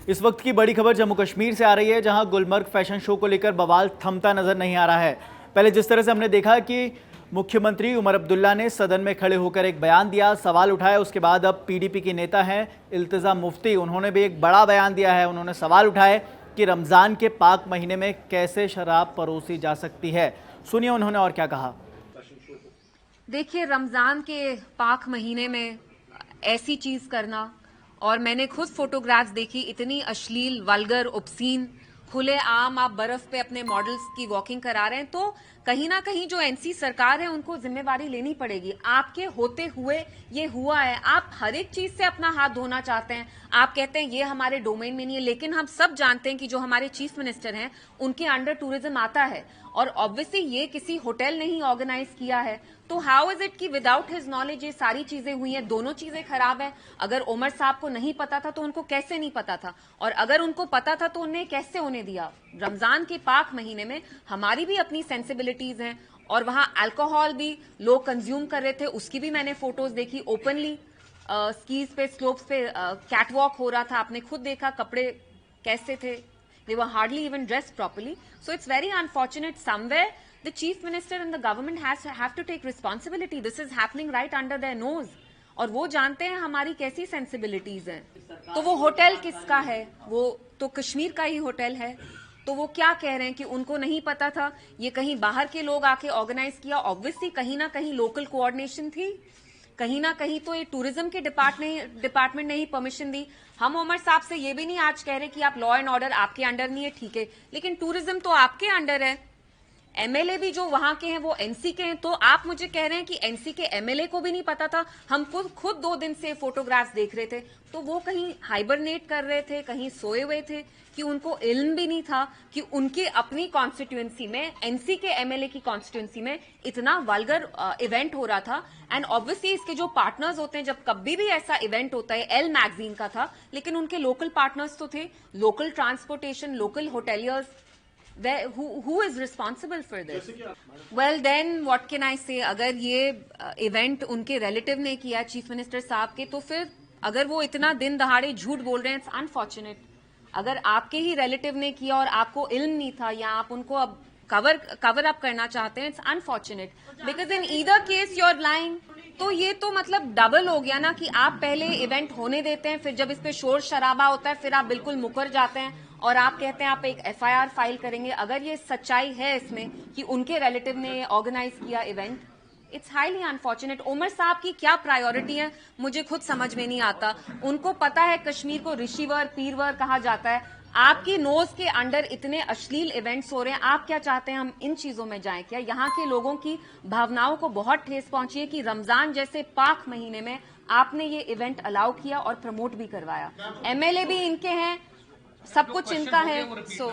इस वक्त की बड़ी खबर जम्मू कश्मीर से आ रही है, जहां गुलमर्ग फैशन शो को लेकर बवाल थमता नजर नहीं आ रहा है। पहले जिस तरह से हमने देखा कि मुख्यमंत्री उमर अब्दुल्ला ने सदन में खड़े होकर एक बयान दिया, सवाल उठाया, उसके बाद अब पीडीपी की नेता हैं इल्तिजा मुफ्ती, उन्होंने भी एक बड़ा बयान दिया है। उन्होंने सवाल उठाए कि रमज़ान के पाक महीने में कैसे शराब परोसी जा सकती है। सुनिए उन्होंने और क्या कहा। देखिए, रमजान के पाक महीने में ऐसी चीज करना, और मैंने खुद फोटोग्राफ्स देखी, इतनी अश्लील, वल्गर, ऑब्सीन, खुले आम आप बर्फ पे अपने मॉडल्स की वॉकिंग करा रहे हैं, तो कहीं ना कहीं जो एनसी सरकार है उनको जिम्मेवारी लेनी पड़ेगी। आपके होते हुए ये हुआ है। आप हर एक चीज से अपना हाथ धोना चाहते हैं, आप कहते हैं ये हमारे डोमेन में नहीं है, लेकिन हम सब जानते हैं कि जो हमारे चीफ मिनिस्टर हैं उनके अंडर टूरिज्म आता है, और ऑब्वियसली ये किसी होटल ने ही ऑर्गेनाइज किया है। तो हाउ इज इट कि विदाउट हिज नॉलेज ये सारी चीजें हुई हैं? दोनों चीजें खराब है। अगर उमर साहब को नहीं पता था तो उनको कैसे नहीं पता था, और अगर उनको पता था तो उन्हें कैसे होने दिया? रमजान के पाक महीने में हमारी भी अपनी सेंसिबिलिटीज हैं, और वहां अल्कोहल भी लोग कंज्यूम कर रहे थे, उसकी भी मैंने फोटोज देखी। ओपनली स्कीज पे, स्लोप्स पे कैटवॉक हो रहा था, आपने खुद देखा कपड़े कैसे थे। They were hardly even dressed properly. So it's very unfortunate. Somewhere the chief minister and the government have to take responsibility. This is happening right under their nose. और वो जानते हैं हमारी कैसी सेंसिबिलिटीज हैं। तो वो होटल किसका है? वो तो कश्मीर का ही होटल है। तो वो क्या कह रहे हैं कि उनको नहीं पता था, ये कहीं बाहर के लोग आके ऑर्गेनाइज किया? ऑब्वियसली कहीं ना कहीं लोकल कोऑर्डिनेशन थी, कहीं ना कहीं तो ये टूरिज्म के डिपार्टमेंट ने ही परमिशन दी। हम उमर साहब से ये भी नहीं आज कह रहे कि आप लॉ एंड ऑर्डर आपके अंडर नहीं है, ठीक है, लेकिन टूरिज्म तो आपके अंडर है। एमएलए भी जो वहां के हैं वो एनसी के हैं, तो आप मुझे कह रहे हैं कि एनसी के एमएलए को भी नहीं पता था? हम खुद 2 दिन से फोटोग्राफ्स देख रहे थे, तो वो कहीं हाइबरनेट कर रहे थे, कहीं सोए हुए थे, कि उनको इल्म भी नहीं था कि उनके अपनी कॉन्स्टिट्यूएंसी में, एनसी के एमएलए की कॉन्स्टिट्यूएंसी में इतना वल्गर इवेंट हो रहा था। एंड ऑब्वियसली इसके जो पार्टनर्स होते हैं, जब कभी भी ऐसा इवेंट होता है, एल मैगजीन का था, लेकिन उनके लोकल पार्टनर्स तो थे, local transportation, local hoteliers. Who is responsible for this? Well then what can I say? अगर ये इवेंट उनके रिलेटिव ने किया, चीफ मिनिस्टर साहब के, तो फिर अगर वो इतना दिन दहाड़े झूठ बोल रहे हैं, इट्स अनफॉर्चुनेट। अगर आपके ही रिलेटिव ने किया और आपको इल्म नहीं था, या आप उनको अब कवर अप करना चाहते हैं, it's unfortunate, because in either case you are lying. तो ये तो मतलब डबल हो गया ना, कि आप पहले इवेंट होने देते हैं, फिर जब इस पे शोर शराबा होता है फिर आप बिल्कुल मुकर जाते हैं, और आप कहते हैं आप एक एफआईआर फाइल करेंगे। अगर ये सच्चाई है इसमें कि उनके रिलेटिव ने ऑर्गेनाइज किया event, it's highly unfortunate. Omar साहब की क्या प्रायोरिटी है मुझे खुद समझ में नहीं आता। उनको पता है कश्मीर को ऋषिवर, पीरवर कहा जाता है। आपकी नोज के अंडर इतने अश्लील इवेंट्स हो रहे हैं, आप क्या चाहते हैं हम इन चीजों में जाएं क्या? यहाँ के लोगों की भावनाओं को बहुत ठेस पहुंची है कि रमजान जैसे पाक महीने में आपने ये इवेंट अलाउ किया और प्रमोट भी करवाया। एमएलए भी इनके हैं, सब कुछ इनका है। सो